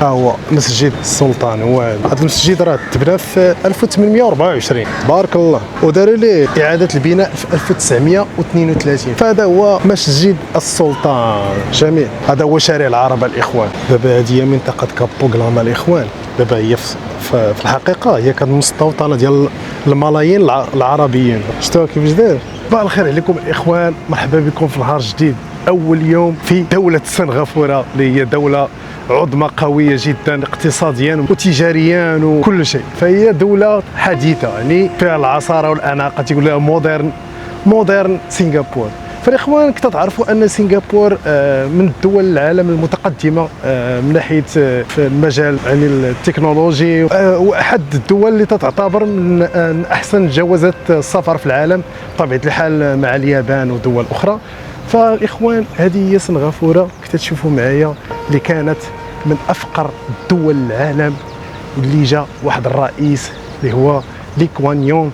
ها هو مسجد السلطان. هو هذا المسجد راه تبنى في 1824 بارك الله، وداروا ليه اعاده البناء في 1932. فهذا هو مسجد السلطان. جميل. هذا هو شارع العربه الاخوان. دابا هذه هي منطقه كابو غلاما الاخوان. دابا هي في الحقيقه هي كانت مستوطنه ديال الملايين العربيين. شفتوها كيفاش داير؟ صباح الخير عليكم الاخوان، مرحبا بكم في نهار جديد، اول يوم في دوله سنغافوره اللي هي دوله عظمى قويه جدا اقتصاديا وتجاريا وكل شيء. فهي دوله حديثه يعني فيها العصاره والاناقه، تيقول لها مودرن سنغافور. فالاخوان كنتوا تعرفوا ان سنغافور من الدول العالم المتقدمه من ناحيه في المجال يعني التكنولوجي، واحد الدول اللي تعتبر من احسن جوازات السفر في العالم بطبيعه الحال مع اليابان ودول اخرى. فالاخوان هذه هي سنغافوره كنتوا تشوفوا معايا، اللي كانت من افقر دول العالم، واللي جا واحد الرئيس اللي هو لي كوان يون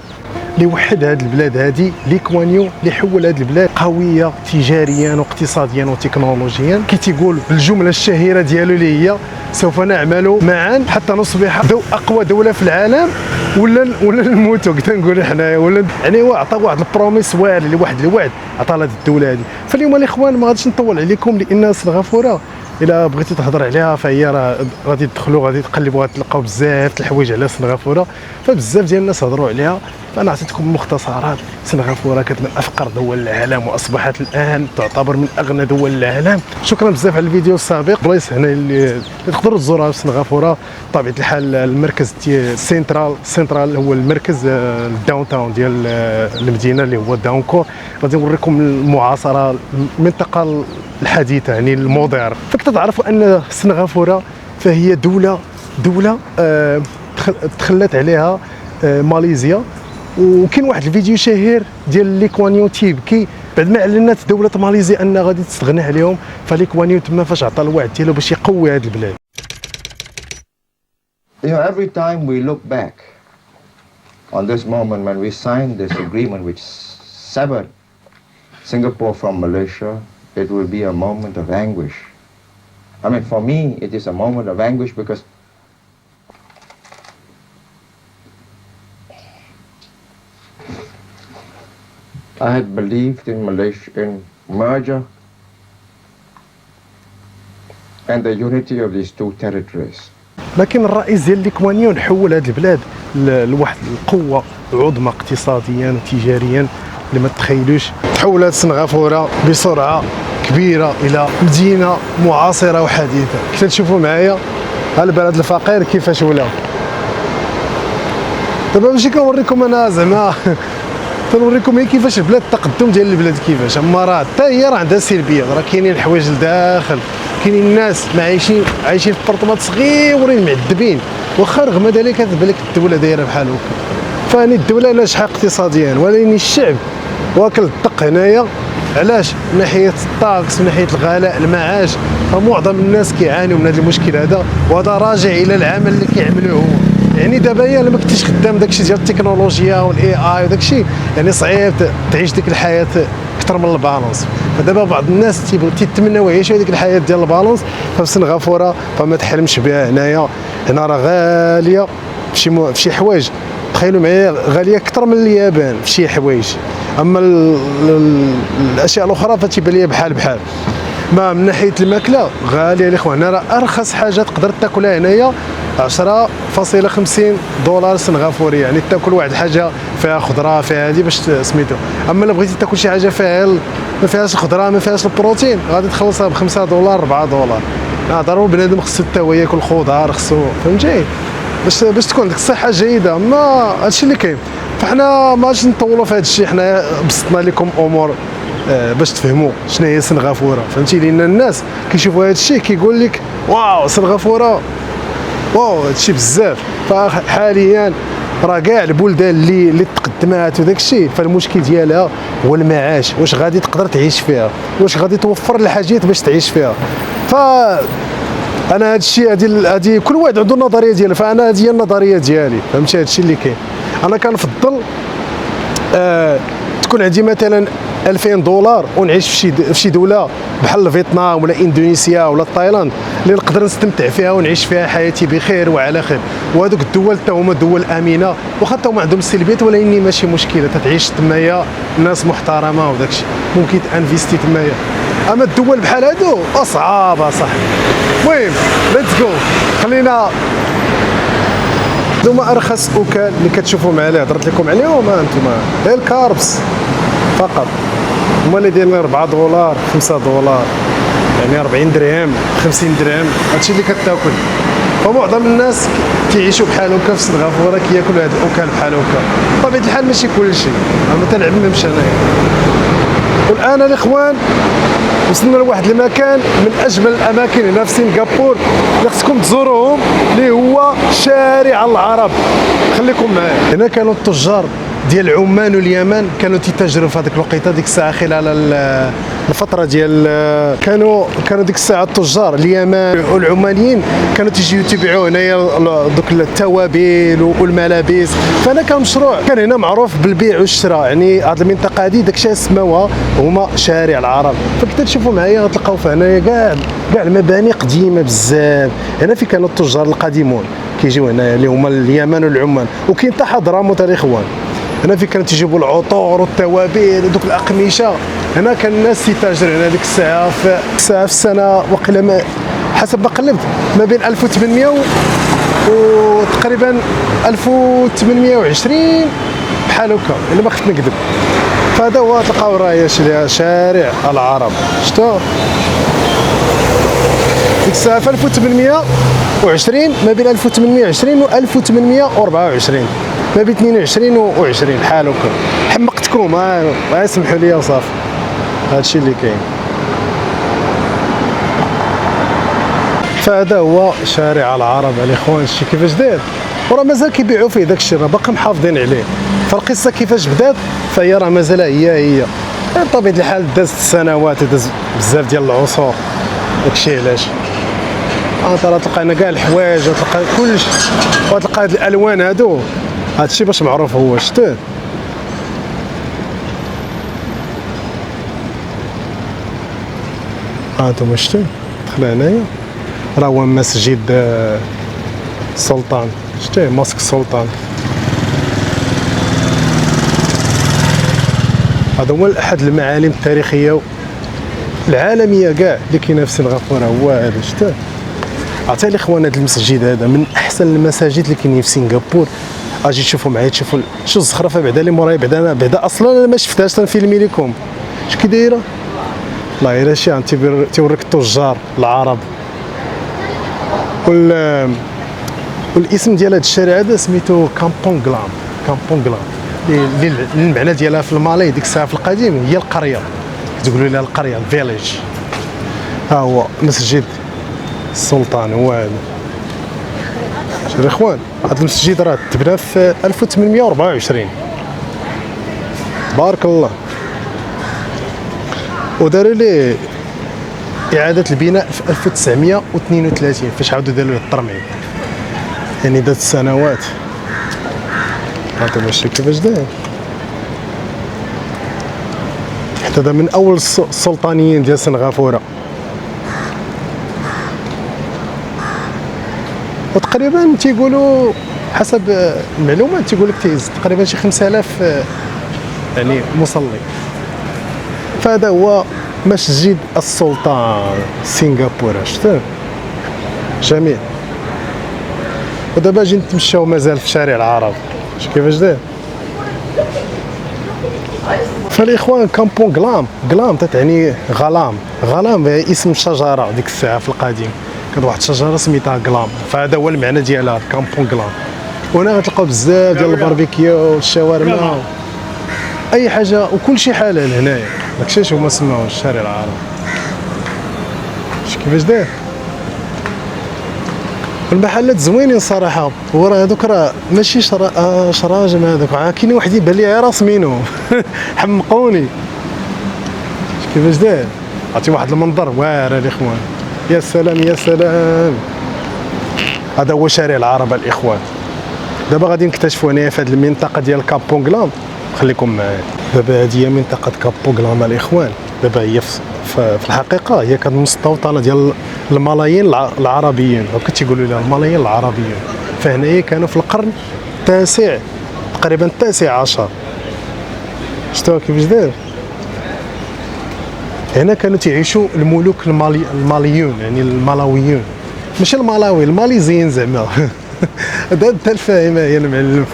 اللي وحد هذه البلاد. هذه لي كوان يون اللي حول هذه البلاد قويه تجاريا واقتصاديا وتكنولوجيا. كي تيقول بالجمله الشهيره ديالو اللي هي سوف نعمل معا حتى نصبح اقوى دوله في العالم ولا نموتوا كنقولوا حنايا، ولا يعني هو عطى واحد البروميس واعر لواحد الوعد عطى لهذه الدوله هذه. فاليوم الاخوان ما غاديش نطول عليكم، لان سنغافوره الا بغيتي تهضر عليها فهي راه غادي تدخلوا غادي تقلبوا غتلقاو بزاف الحوايج على سنغافوره، فبزاف ديال الناس هضروا عليها. فانا عطيتكم مختصرات. سنغافوره كانت من افقر دول العالم واصبحت الان تعتبر من اغنى دول العالم. شكرا بزاف على الفيديو السابق. بلايص هنا اللي تقدروا تزوروها في سنغافوره بطبيعه الحال. المركز ديال سنترال هو المركز الداون تاون ديال المدينه اللي هو داونكور. غادي نوريكم المعاصره، المنطقه الحديثه يعني المودير. فكنتوا تعرفوا ان سنغافوره فهي دوله تخلت عليها ماليزيا. وكاين واحد الفيديو شهير ديال لي كوان يون تيبكي بعد ما اعلنت دوله ماليزيا ان غادي تستغنى عليهم. فلي كوان يون تما فاش عطى الوعد ديالو باش يقوي هذه البلاد. You know, every time we look back on this moment when we signed this agreement which severed Singapore from Malaysia, it will be a moment of anguish. I mean, for me, it is a moment of anguish because I had believed in Malaysia, in merger and the unity of these two territories. لكن الرئيس ديال لي كوان يون حول هذه البلاد لواحد القوه عظمى اقتصاديا وتجاريا اللي ما تتخيلوش. تحولت سنغافوره بسرعه كبيره الى مدينه معاصره وحديثه. كنتوا تشوفوا معايا ها البلد الفقير كيفاش ولا. دابا ماشي كنوريكم انا زعما تنوريكم هي كيفاش البلاد، التقدم ديال البلاد كيفاش، اما راه حتى هي راه عندها سلبيات. راه كاينين الحوايج لداخل، كاينين الناس ما عايشين في بارطمات صغيورين معذبين، واخا رغم ذلك كتبان لك الدوله دايره بحال هكا. فاني الدوله ناجحه اقتصاديا ولكن الشعب واكل الدق هنايا. علاش؟ من ناحيه الطاكس، من ناحيه الغلاء المعاش، فمعظم الناس كيعانيوا من هذا المشكل هذا، وهذا راجع الى العمل اللي كيعملوه هو. يعني دابا هي الا ما كنتيش خدام داكشي ديال التكنولوجيا والاي اي وداكشي، يعني صعيب تعيش ديك الحياه اكثر من البالونس. فدابا بعض الناس تيتمناو يعيشوا هذيك الحياه ديال البالونس. ففي سنغافوره فما تحلمش بها هنايا. هنا راه غاليه في شي حوايج، تخيلوا معايا غاليه اكثر من اليابان في شي حوايج. اما الاشياء الاخرى فتيبان ليا بحال. ما من ناحيه الماكله غاليه الاخوان. هنا راه ارخص حاجه تقدر تاكلها هنايا 10.50 دولار سنغافوري، يعني تاكل واحد الحاجه فيها خضره فيها هذه باش سميتو. اما الا بغيتي تاكل شي حاجه فيها ما فيهاش خضره ما فيهاش البروتين غادي تخلصها ب5 دولار 4 دولار. ضروري بنادم خصو حتى هو ياكل خضار، خصو فهمتي باش تكون ديك الصحه جيده. اما هادشي اللي كاين. فحنا ما غاديش نطولوا في هذا الشيء، حنا بسطنا لكم امور باش تفهموا شنو هي سنغافوره، فهمتي؟ لان الناس كيشوفوا هذا الشيء كيقول لك واو سنغافوره واو هادشي بزاف. فحاليا راه كاع البلدان اللي تقدمات وداك الشيء، فالمشكل ديالها هو المعاش، واش غادي تقدر تعيش فيها، واش غادي توفر الحاجات باش تعيش فيها. ف انا هذا الشيء هذه كل واحد عنده النظريه ديالو، فانا هذه هي النظريه ديالي، فهمتي؟ هذا الشيء اللي كاين. انا كنفضل تكون عندي مثلا $2000 ونعيش في شي دوله بحال فيتنام ولا اندونيسيا ولا تايلاند اللي نقدر نستمتع فيها ونعيش فيها حياتي بخير وعلى خير. وهذوك الدول حتى هما دول امنه، واخا حتى هما عندهم السلبيات ولكن ماشي مشكله، تتعيش تمايا ناس محترمه وداكشي ممكن تانفيستي تمايا. اما الدول بحال هادو اصعب اصاحبي. المهم ليتس جو، خلينا هذوما ارخص اوكال اللي كتشوفوا معايا اللي هضرت لكم عليهم. انتم غير الكاربس فقط هما اللي دايرين $4 $5، يعني 40 درهم 50 درهم، هادشي اللي كتاكل. فمعظم الناس كيعيشوا بحال هكا في سنغافوره كياكلوا هاد الاوكال بحال هكا. بطبيعه الحال ماشي كلشي، ما تنعممش انايا. والان الاخوان وصلنا لواحد المكان من اجمل الاماكن هنا في سنغافور اللي خصكم تزوروهم، اللي هو شارع العرب. خليكم معايا. هنا كانوا التجار ديال عمان واليمن كانوا تيتاجروا في هذيك الوقيته، ديك الساعه خلال الفتره ديال كانوا ديك الساعه التجار اليمن والعمانيين كانوا تيجيو يتبعوا هنايا دوك التوابل والملابس. فانا كان مشروع كان هنا معروف بالبيع والشراء، يعني هذه المنطقه هذه داكشي سماوها هما شارع العرب. فكنتوا تشوفوا معايا غتلقاو فهنايا كاع المباني قديمه بزاف. هنا في كانوا التجار القديمون كيجيو هنايا اللي هما اليمن والعمان، وكاين حتى حضرموت الاخوان. هنا في كانوا تيجيبوا العطور والتوابل ودوك الاقمشه. هنا كان الناس تيتاجر هنا ديك الساعه في السنه وقيلا ما حسب ما قلبت ما بين 1800 وتقريبا 1820 بحال هكا الا ما خفت نكذب. فهذا هو تلقاو راهي شارع العرب. شفتوا ديك الساعه في 1820 ما بين 1820 و 1824 ما بين 22 و 20 بحال هكا. حمقتكم سمحوا لي وصافي. هادشي اللي كاين. فهذا هو شارع العرب الاخوان. شتي كيفاش داير، وراه مازال كيبيعوا فيه داك الشيء، راه باقي محافظين عليه. فالقصه كيفاش بدات فهي راه مازال هي بطبيعه الحال دازت السنوات، داز بزاف ديال العصور. داكشي علاش ترى تلقى هنا كاع الحوايج وتلقى كلشي، وتلقى هاد الالوان هادو. هادشي باش معروف هو. شتيه هانتوما شتيه دخل هنايا راه هو مسجد السلطان. شتيه ماسك السلطان. هذا هو احد المعالم التاريخيه العالميه كاع اللي كاينه في سنغافوره. هو هذا شتيه. عرفتي الاخوان هذا المسجد هذا من احسن المساجد اللي كاينين في سنغافور. اجي تشوفوا معايا تشوفوا شو الزخرفه بعدا اللي مورايا. بعدا اصلا انا ما شفتهاش تنفيلمي لكم. اش كي دايره والله الا شي تيوريك التجار العرب. والاسم ديال هذا الشارع هذا سميتو كامبون غلام اللي المعنى ديالها في المالي ديك الساعه في القديم هي القريه، تقولوا لها القريه الفيليج. ها هو مسجد السلطان. هو هذا شوف الاخوان. هذا المسجد راه تبنى في 1824 تبارك الله، وداروا ليه اعاده البناء في 1932 فاش عاودوا داروا له الترميم، يعني دات سنوات. هذا ماشي كيفاش داير. حتى هذا من اول السلطانيين ديال سنغافوره. وتقريبا تيقولوا حسب المعلومات تيقول لك تيهز تقريبا شي 5000 يعني مصلي. فهذا هو مسجد السلطان سنغافورة. شفتوا جميل. ودابا اجي نتمشاو مازال في شارع العرب. شوف كيفاش داير. فالاخوان كامبون غلام تتعني غلام اسم شجره ديك الساعه في القديم. كانت واحد الشجره سميتها غلام، فهذا هو المعنى ديالها كامبون غلام. وهنا غتلقاو بزاف ديال الباربيكيو والشاورما اي حاجه وكل شيء حلال هنايا. داكشي هما سماوه الشارع العرب. شوف كيفاش داير. المحلات زوينين صراحه. وراه هذوك راه ماشي شراجم هذوك، كاينين واحد يبان لي راس منهم حمقوني. شوف كيفاش داير. عطي واحد المنظر واعر الاخوان. يا سلام يا سلام. هذا هو شارع العرب الاخوان. دابا غادي نكتشفوا هنايا في هذه المنطقه ديال كامبون غلام خليكم معايا. دابا هذه هي منطقه كابوغلاما الاخوان. دابا هي في الحقيقه هي كانت مستوطنه ديال الملايين العربيين، هكا تيقولوا لها الملايين العربيين. فهنايا كانوا في القرن التاسع تقريبا التاسع عشر. شفتوها كيفاش داير؟ هنا كانوا تعيشوا الملوك الماليون، يعني الملاويون، ماشي الملاوي، الماليزيين زعما. هذا انت الفاهم يا المعلم.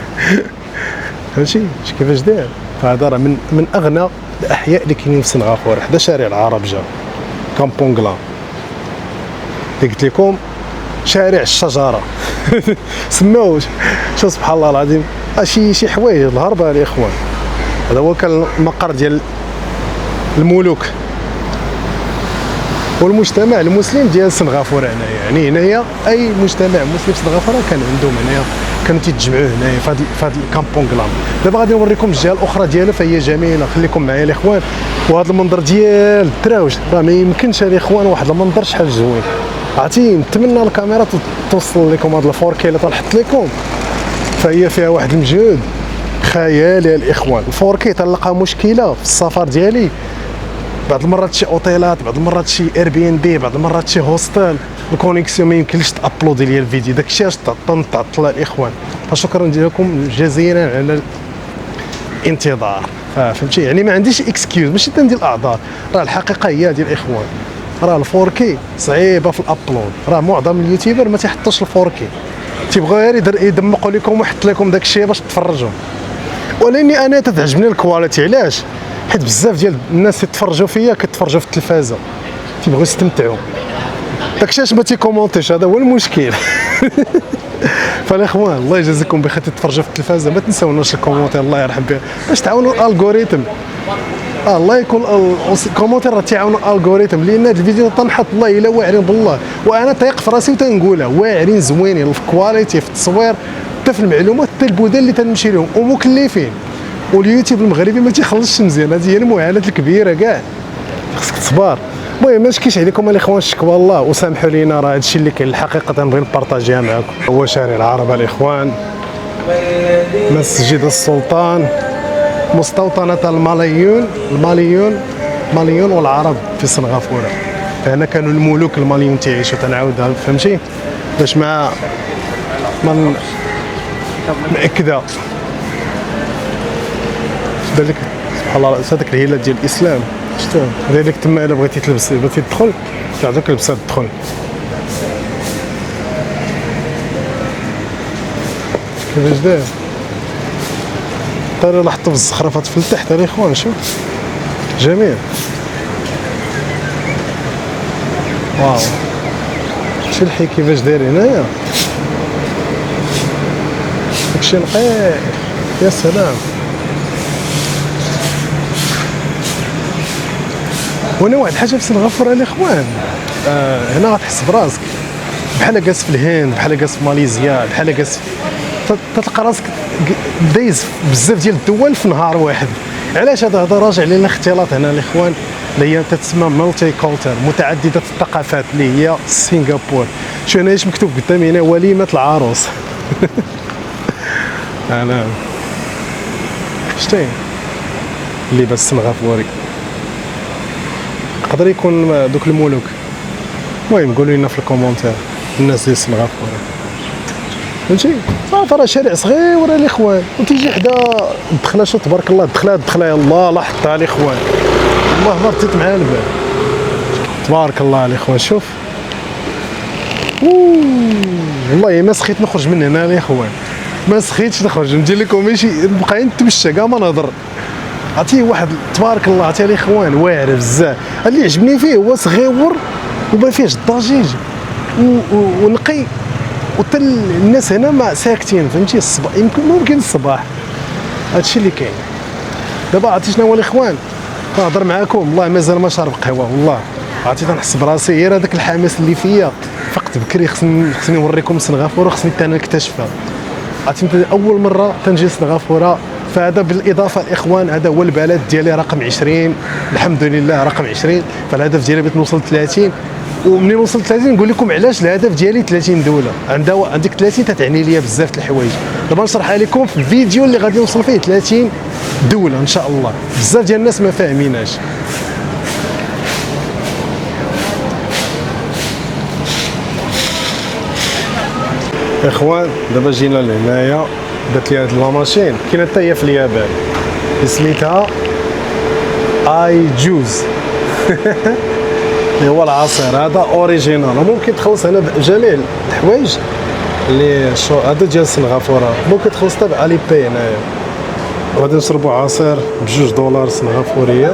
فهمتي كيفاش داير؟ فهذا راه من اغنى الاحياء اللي كاينين في سنغافوره، حدا شارع العربجه كامبونغلا اللي قلت لكم شارع الشجره. سماوه شو سبحان الله العظيم، شي حوايج الهربه الاخوان. هذا هو كان المقر ديال الملوك والمجتمع المسلم ديال سنغافوره هنايا. يعني هنايا اي مجتمع مسلم في سنغافوره كان عندهم هنايا، كانوا تيتجمعوا هنايا في هذا الكامبونغلام. دابا غادي نوريكم الجهه الاخرى ديالها، فهي جميله. خليكم معايا الاخوان. وهذا المنظر ديال الدراوج راه ما يمكنش الاخوان، واحد المنظر شحال زوين. عرفتي نتمنى الكاميرا توصل لكم هذا الفوركي اللي تنحط لكم، فهي فيها واحد المجهود خيالي الاخوان. الفوركي تلقى مشكله في السفر ديالي، بعض المرات شي اوتيلات، بعض المرات شي اير بي ان بي، بعض المرات شي هوستيل الكونيكسيون ما يمكنليش تابلودي ليا الفيديو، داكشي علاش تعطل الاخوان. فشكرا لكم جزيلا على الانتظار. فهمتي يعني ما عنديش اكسكيوز، ماشي تندير الاعذار، راه الحقيقه هي هذه الاخوان. راه الفوركي صعيبه في الابلود، راه معظم اليوتيوبر ما تيحطوش الفوركي، تيبغوا غير يدمقوا لكم ويحط لكم داكشي باش تفرجوا. ولاني انا تتعجبني الكواليتي، علاش؟ حيت بزاف ديال الناس يتفرجوا فيا كيتفرجوا في التلفازه، تيبغوا يستمتعوا، داكشي علاش ما تيكومونتيش، هذا هو المشكل. فالاخوان الله يجازيكم بخير تتفرجوا في التلفازه، ما تنساوناش الكومونتير الله يرحم بها باش تعاونوا الالغوريثم. الله يكون الكومونتير راه تيعاونوا الالغوريثم، لان هذا الفيديو تنحط الله الا واعرين بالله، وانا تايق في راسي وتنقولها واعرين زوينين في الكواليتي، في التصوير، حتى في المعلومات، حتى البلدان اللي تنمشي لهم ومكلفين. واليوتيوب المغربي ما تيخلصش مزيان، هذه هي المعاناه الكبيره كاع، خصك تصبر. المهم ما نشكيش عليكم الاخوان، شكوى الله وسامحوا لينا، راه هادشي اللي كاين الحقيقه تنبغي نبارطاجيها معكم. هو شارع العرب الاخوان، مسجد السلطان، مستوطنه الماليون والعرب في سنغافوره. هنا كانوا الملوك الماليون تعيشوا، تنعاودها فهمتي باش ما ناكدها. بالك سبحان الله هذاك الهلال ديال الاسلام، شفتوا هذاك تما الا بغيتي تلبس، بغيتي تدخل تعطيك لبسه تدخل. كيفاش داير؟ ترى لاحظتوا في الزخرفات في التحت الاخوان، شوف جميل. واو شي الحي كيفاش داير هنايا، داكشي نقي، يا سلام. وانا واحد الحاجه في سنغافوره الاخوان، هنا غتحس براسك بحال جالس في الهند، بحال جالس في ماليزيا، بحال جالس تلقى راسك دايز بزاف ديال الدول في نهار واحد. علاش؟ هذا راجع لنا الاختلاط هنا الاخوان، اللي هي تتسمى مالتي كولتر، متعدده الثقافات، اللي هي سنغافور. شو هنا ايش مكتوب قدامي هنا؟ وليمه العروس. انا شتي اللباس السنغافوري يقدر يكون دوك الملوك. المهم قولوا لنا في الكومونتير الناس ديال سنغافوره، فهمتي؟ صافي راه شارع صغير الاخوان، وتيجي حدا الدخله، شو تبارك الله الدخله يلاه لاحظتها الاخوان، والله ما رديت معاها البال، تبارك الله الاخوان. شوف والله ما سخيت نخرج من هنا الاخوان، ما سخيتش نخرج، ندير لكم ماشي نبقى نتمشى كاع ما نهضر. عرفتي واحد تبارك الله، عرفتي الاخوان واعر بزاف. اللي عجبني فيه هو صغيور وما فيهش الضجيج ونقي، وحتى الناس هنا ما ساكتين، فهمتي؟ الصباح ممكن الصباح، هادشي اللي كاين. دابا عرفتي شنو هو الاخوان؟ نهضر معاكم والله مازال ما شارب قهوه، والله عرفتي تنحس براسي غير هذاك الحماس اللي فيا، فقت بكري خصني نوريكم سنغافوره، خصني حتى انا نكتشفها. عرفتي اول مره تنجي سنغافوره فهذا بالاضافه الاخوان هذا هو البلد ديالي رقم 20 الحمد لله رقم 20. فالهدف ديالي بغيت نوصل 30 ومنين وصلت 30 نقول لكم علاش الهدف ديالي 30 دوله. عندك 30 تتعني ليا بزاف د الحوايج. دابا نشرحها لكم في الفيديو اللي غادي نوصل فيه 30 دوله ان شاء الله. بزاف ديال الناس ما فاهميناش. اخوان دابا جينا لهنايا درت لي هاد لاماشين كاينه حتى هي في اليابان سميتها اي جوز اللي هو العصير هذا اوريجينال. ممكن تخلص هنا بجميع الحوايج اللي هذا ديال سنغافوره ممكن تخلص حتى بالي باي هنايا. غادي نشربوا عصير ب$2 سنغافوريه.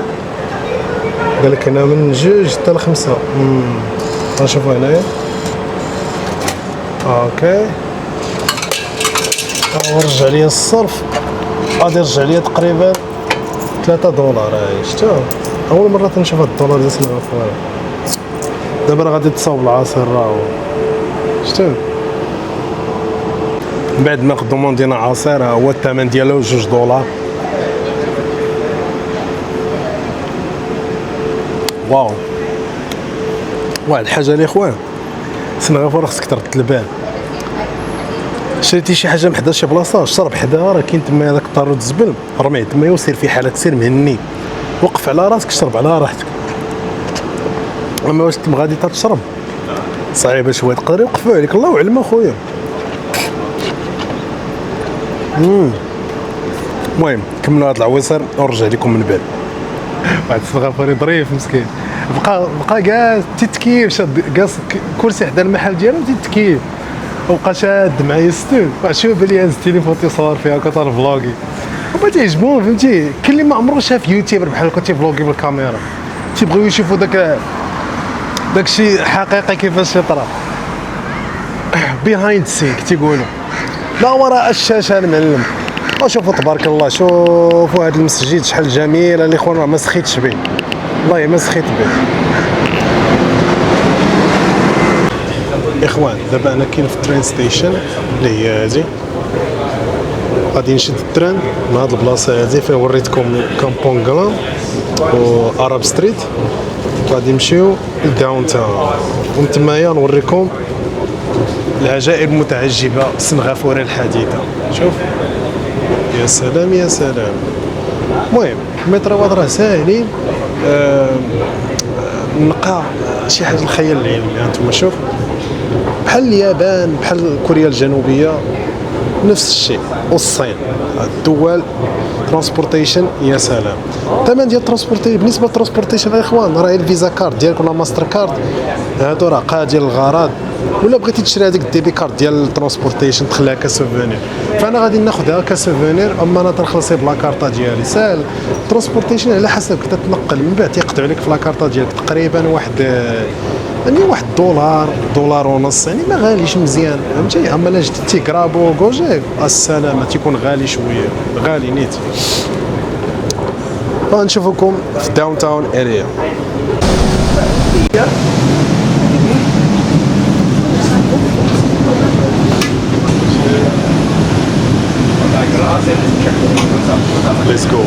قال لك هنا من 2 حتى ل5. غنشوفوا هنايا اوكي. ورجع لي الصرف غادي يرجع لي تقريبا $3. هاي شفتوا اول مره تنشوف هاد الدولار ديال سنغافوره. دابا راه غادي تصاوب العصير راهو شفتوا. بعد ما دوموندينا عصير هو الثمن ديالو $2. واو واحد الحاجه الاخوان سنغافوره خصك ترد البال. شريتي شي حاجه من حدا شي بلاصه شرب حداها راه كاين تما هذاك الطارود الزبل رميه تما وسير في حالك سير مهني وقف على راسك شرب على راحتك. اما واش انت غادي تشرب صعيبه شويه تقدر يوقفوا عليك الله اعلم اخويا. المهم كملوا هذا العويصر ونرجع لكم من بعد. واحد السنغافوري ظريف مسكين بقى كاع تيتكيف شاد قاص كرسي حدا المحل ديالو تيتكيف وبقى شاد معايا ستون. شوف بلي هز التليفون تيصور فيها كتر فلوغي وما تيعجبهم فهمتي. كاين اللي ما عمره شاف يوتيوبر بحال هكا تيفلوغي بالكاميرا تيبغيو يشوفوا داك الشيء حقيقي كيفاش يطرا بيهايند سين تيقولوا لا وراء الشاشه المعلم. وشوفوا تبارك الله شوفوا هذا المسجد شحال جميل الاخوان ما سخيتش به والله ما سخيت به. اخوان دابا انا كاين في الترين ستيشن اللي هي هذه غادي نشد التران من هاد البلاصه هذه فين وريتكم كامبون غلان واراب ستريت. غادي نمشيو لداون تاون ومن تمايا نوريكم العجائب المتعجبه سنغافوره الحديثه. شوف يا سلام يا سلام. المهم المتروات راه ساهلين نلقى شي حاجه الخيال العلمي. انتم شوف بحال اليابان بحال كوريا الجنوبيه نفس الشيء والصين الدول ترانسبورتيشن يا سلام. الثمن ديال الترانسبورتيشن بالنسبه للترانسبورتيشن الاخوان راه الفيزا كارد ديالك ولا ماستر كارد هادو راه قاع ديال الغرض ولا بغيتي تشري هذيك الديبي كارد ديال الترانسبورتيشن تخليها كسوفونير فانا غادي ناخذها كسوفونير. اما انا تنخلصي بلا كارطه ديالي ساهل. الترانسبورتيشن على حسب تتنقل من بعد تيقطعوا لك في لا كارطه ديالك تقريبا واحد يعني $1 ونص يعني ما غاليش مزيان فهمتي. اما الا جبتي كرابو كوجيك السلامه تيكون غالي شويه غالي نيت. فنشوفكم في داون تاون اريا. Let's go.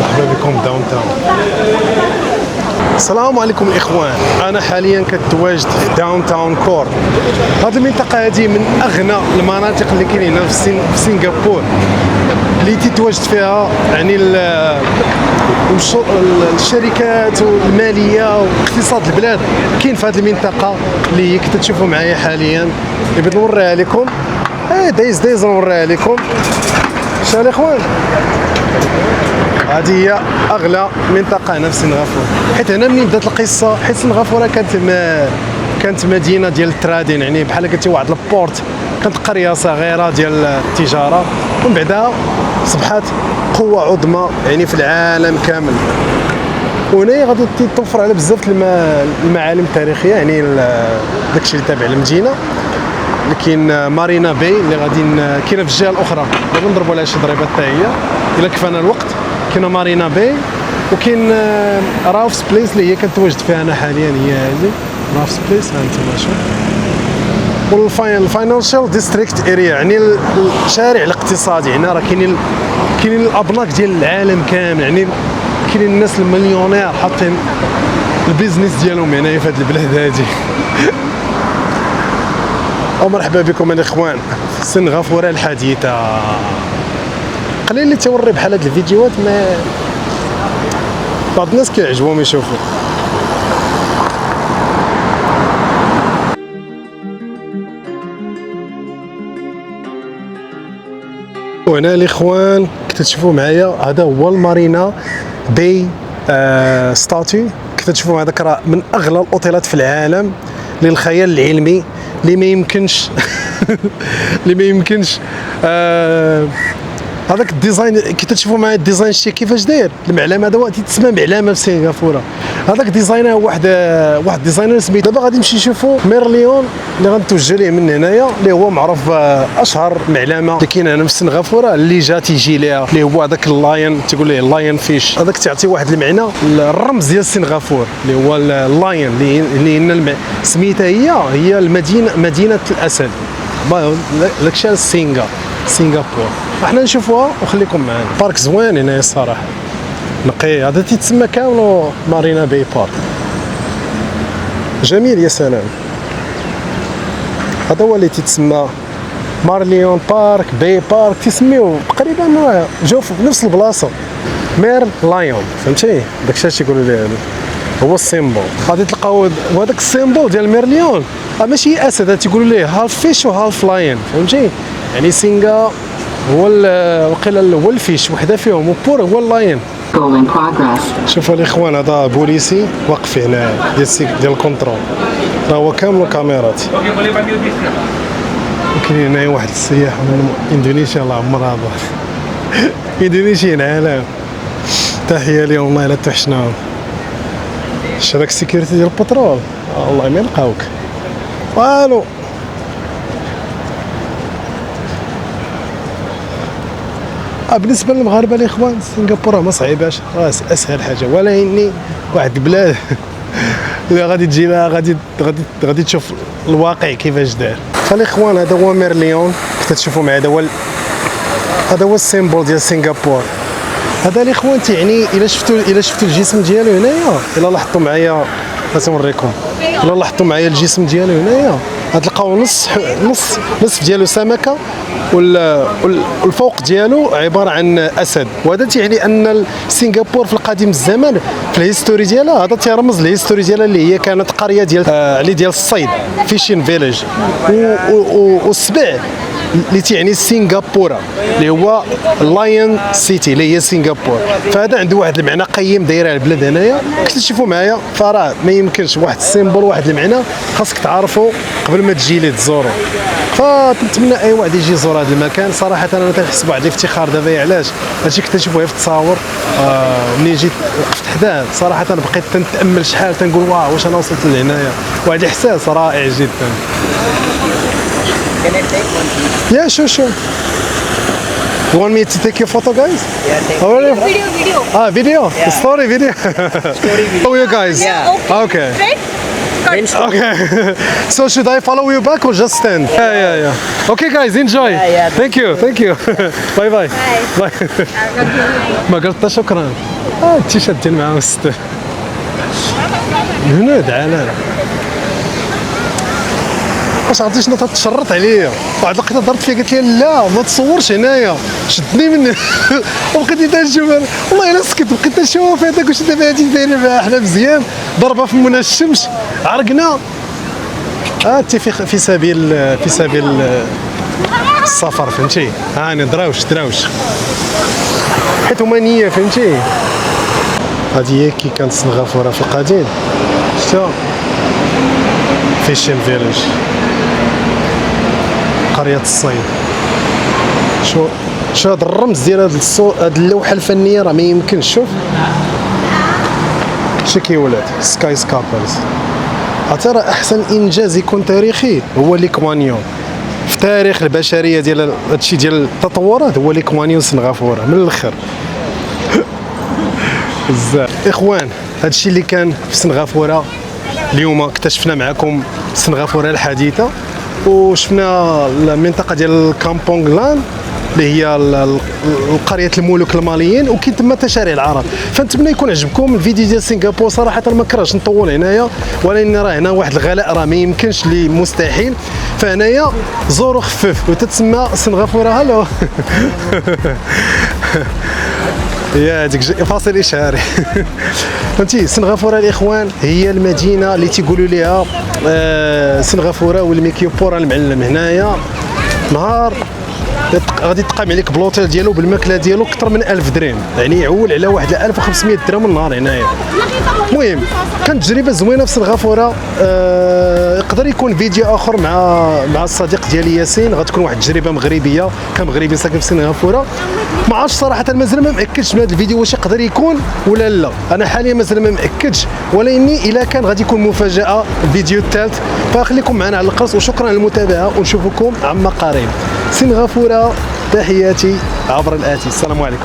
مرحبا بكم داون تاون. السلام عليكم الاخوان. انا حاليا كنتواجد في داون تاون كور. هذه المنطقه هذه من اغنى المناطق اللي كاينين هنا في سنغافور اللي تتواجد فيها يعني الشركات والماليه واقتصاد البلاد كاين في هذه المنطقه اللي كنتوا تشوفوا معايا حاليا اللي بغيت نوريها لكم. دايز نوريها لكم شحال الاخوان. هذه هي اغلى منطقه هنا في سنغافوره حيت هنا منين بدات القصه حيت سنغافوره كانت مدينه ديال الترادين يعني بحال كنتي واحد البورت كانت قريه صغيره ديال التجاره ومن بعدها صبحت قوه عظمى يعني في العالم كامل. وهنايا غادي تتوفر على بزاف المعالم التاريخيه يعني داكشي اللي تابع للمدينه. كاين مارينا باي اللي غادي كاينه في الجهه الاخرى دابا نضربوا لها شي ضريبه حتى هي الا كفانا الوقت. كاينه مارينا باي وكاين راوفس بليس اللي هي كنتواجد فيها انا حاليا هي هذه رافس بليس هانتوما شوف. والفاينانشال ديستريكت اريا يعني الشارع الاقتصادي، هنا راه كاينين الابناك ديال العالم كامل، يعني كاينين الناس المليونير حاطين البيزنس ديالهم هنايا في هذه البلاد هذه. ومرحبا بكم الاخوان في سنغافوره الحديثه. قليل اللي توري بحال هاد الفيديوهات، ما بعض الناس كيعجبهم يشوفوا. وهنا الاخوان كتشوفوا معايا هذا هو المارينا باي ستاتيو. كتشوفوا هذاك راه من اغلى الاوتيلات في العالم للخيال العلمي اللي ما يمكنش هذاك الديزاين كي تشوفوا معايا الديزاين شتي كيفاش داير المعلم هذا تسمى معلمه في سنغافوره. هذاك ديزاين واحد ديزاينر سميتو. دابا غادي نمشي نشوفوا ميرليون اللي غنتوجه ليه من هنايا، اللي هو معروف اشهر معلمه اللي كاينه هنا في سنغافوره، اللي جا تيجي ليها اللي هو هذاك اللاين، تقول ليه اللاين فيش. هذاك تعطي واحد المعنى الرمز ديال سنغافور اللي هو اللاين، اللي هنا سميتها هي مدينه الاسد. داكشي سنغافور. احنا نشوفوها وخليكم معنا. بارك زوين هنا الصراحه، نقي. هذا تيتسمى كامل مارينا باي بارك. جميل يا سلام. هذا هو اللي تيتسمى مارليون بارك باي بارك، تيسميوه تقريبا جاو في نفس البلاصه. مير لايون فهمتي، داكشي اللي تيقولوا ليه هو السيمبول. غادي تلقاو وهذاك السيمبول ديال ميرليون ماشي اسد، تيقولوا ليه هالف فيش وهالف لاين فهمتي. يعني سينغا هو القلة هو الفيش وحده فيهم، وبور هو اللاين. شوفوا الاخوان هذا بوليسي واقف هنا ديال الكونترول، راه هو كامل الكاميرات. وكاين هنا واحد السياح من اندونيسيا، الله عمر هذا اندونيسيين عالم. تحيه لهم والله الا توحشناهم. شراك السيكوريتي ديال البترول والله ما يلقاوك والو. بالنسبه للمغاربه الاخوان سنغافوره ما صعيباش، راه اسهل حاجه، ولا اني واحد البلاد اذا غادي تجي لها غادي تشوف الواقع كيفاش داير. فالاخوان هذا هو ميرليون كتشوفوا معايا، هذا هو السيمبول ديال سنغافور. هذا الاخوان تيعني الا شفتوا الجسم ديالو هنايا، الا لاحظتوا معايا غنوريكم، الا لاحظتوا معايا الجسم ديالو هنايا غتلقاو نصف ديالو سمكه والفوق ديالو عباره عن اسد. وهذا تيعني ان سنغافور في القديم الزمان في الهيستوري ديالها، هذا تيرمز الهيستوري ديالها اللي هي كانت قريه ديال الصيد، فيشين فيليج. والسبع اللي تعني سنغافوره اللي هو لاين سيتي اللي هي سنغافور. فهذا عنده واحد المعنى قيم دايره البلاد هنايا. كتشوفوا معايا فراه ما يمكنش واحد السيمبول واحد المعنى خاصك تعرفوا قبل ما تجي ليه تزورو. فنتمنى اي واحد يجي يزور هذا المكان. صراحه انا تنحس بواحد الافتخار دابا، علاش هادشي كنت نشوفه في التصاور. ملي جيت وقفت حداه صراحه بقيت تنتامل شحال، تنقول واو واش انا وصلت لهنايا. واحد الاحساس رائع جدا. Can I take one? Yeah, sure. You want me to take your photo, guys? Yeah, take Oh, really? Video. Video? Yeah. The story video? story video. Oh, you guys? Yeah. Okay. Right? Okay. So should I follow you back or just stand? Yeah. Okay, guys, enjoy. Yeah. Thank you. Bye. Bye. ما قلت شكرا. التيشيرت ديال معاه ستة. هنا عالم. واش عرفتي شنو تتشرط عليا؟ واحد لقيتها ضربت فيها قالت لي لا ما تصورش هنايا، شدني من وبقيت تنشوف. والله الا سكت بقيت نشوف هذاك واش دابا هادي دايره معاه حنا مزيان، ضربه في منى الشمس عرقنا. انت في سبيل السفر فهمتي. هاني دراوش حيت هما نيه فهمتي. هذه هي كي كانت سنغافوره في القديم. شتو فيشين فيليج، قرية الصيد. شو هذا الرمز ديال هاد اللوحة الفنية راه ما يمكنش. شوف شي كيولاد سكاي سكابرز. ترى احسن انجاز يكون تاريخي هو ليكوانيون في تاريخ البشرية ديال هادشي ديال التطورات، هو ليكوانيون سنغافورة من الاخر. بزاف اخوان هادشي اللي كان في سنغافورة اليوم اكتشفنا معكم سنغافورة الحديثة، وشفنا المنطقة ديال الكامبونغ لان اللي هي قرية الملوك الماليين، وكاين تما تشاريع العرب. فنتمنى يكون عجبكم الفيديو ديال سنغافورة. صراحة ما كرهتش نطول هنايا، ولكن راه هنا واحد الغلاء راه ما يمكنش لي مستحيل. فهنايا زورو خفف وتتسمى سنغافورة. هالو يا ديك فاصل اشهاري. فهمتي سنغافورة الاخوان هي المدينه اللي تيقولوا ليها سنغافورة والميكيوبورا المعلم. هنايا نهار غادي تقام عليك بلوتيل ديالو بالماكله ديالو اكثر من 1000 درهم، يعني يعول على واحد 1500 درهم النهار هنايا. المهم كانت تجربه زوينه في سنغافورة. يقدر يكون فيديو اخر مع الصديق ديالي ياسين، غتكون واحد التجربه مغربيه كمغربي ساكن في سنغافورة. ما عرفتش صراحه مازال ما مأكدش بهذا الفيديو واش يقدر يكون ولا لا، انا حاليا مازال ما مأكدش، ولكني الا كان غادي يكون مفاجاه الفيديو الثالث. فخليكم معنا على القرص، وشكرا على المتابعه، ونشوفكم عما قريب. سنغافورة تحياتي عبر الآتي. السلام عليكم.